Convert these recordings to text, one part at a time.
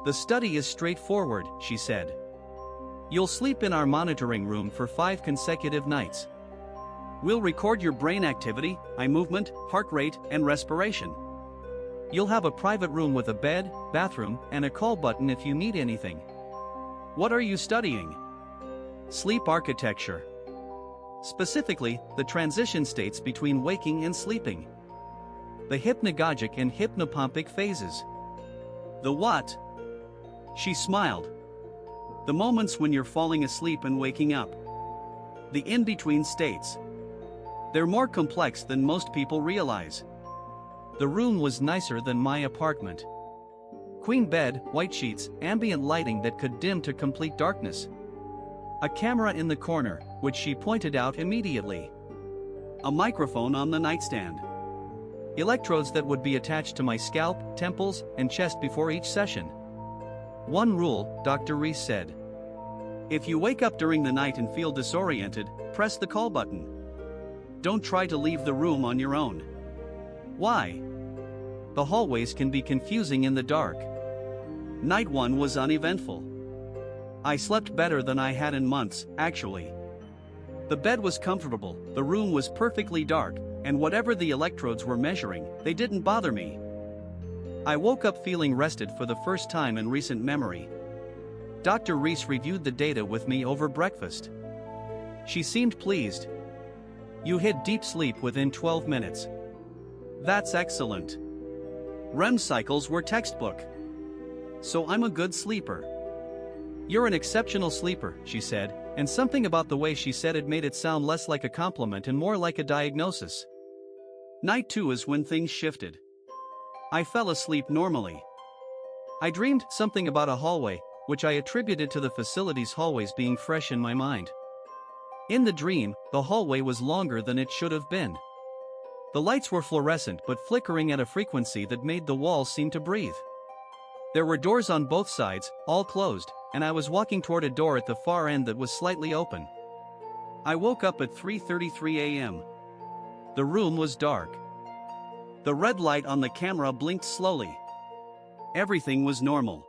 The study is straightforward, she said. You'll sleep in our monitoring room for 5 consecutive nights. We'll record your brain activity, eye movement, heart rate, and respiration. You'll have a private room with a bed, bathroom, and a call button if you need anything. What are you studying? Sleep architecture. Specifically, the transition states between waking and sleeping. The hypnagogic and hypnopompic phases. The what? She smiled. The moments when you're falling asleep and waking up. The in-between states. They're more complex than most people realize. The room was nicer than my apartment. Queen bed, white sheets, ambient lighting that could dim to complete darkness. A camera in the corner, which she pointed out immediately. A microphone on the nightstand. Electrodes that would be attached to my scalp, temples, and chest before each session. One rule, Dr. Reese said. If you wake up during the night and feel disoriented, press the call button. Don't try to leave the room on your own. Why? The hallways can be confusing in the dark. Night 1 was uneventful. I slept better than I had in months, actually. The bed was comfortable, the room was perfectly dark, and whatever the electrodes were measuring, they didn't bother me. I woke up feeling rested for the first time in recent memory. Dr. Reese reviewed the data with me over breakfast. She seemed pleased. You hit deep sleep within 12 minutes. That's excellent. REM cycles were textbook. So I'm a good sleeper. You're an exceptional sleeper, she said, and something about the way she said it made it sound less like a compliment and more like a diagnosis. Night 2 is when things shifted. I fell asleep normally. I dreamed something about a hallway, which I attributed to the facility's hallways being fresh in my mind. In the dream, the hallway was longer than it should have been. The lights were fluorescent but flickering at a frequency that made the walls seem to breathe. There were doors on both sides, all closed, and I was walking toward a door at the far end that was slightly open. I woke up at 3:33 a.m. The room was dark. The red light on the camera blinked slowly. Everything was normal.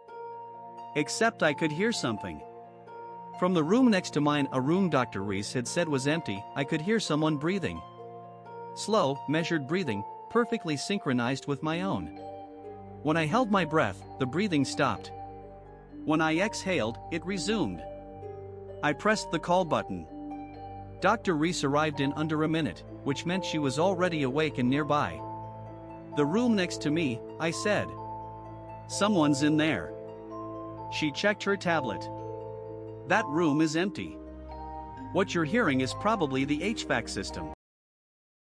Except I could hear something. From the room next to mine, a room Dr. Reese had said was empty, I could hear someone breathing. Slow, measured breathing, perfectly synchronized with my own. When I held my breath, the breathing stopped. When I exhaled, it resumed. I pressed the call button. Dr. Reese arrived in under a minute, which meant she was already awake and nearby. The room next to me, I said. Someone's in there. She checked her tablet. That room is empty. What you're hearing is probably the HVAC system.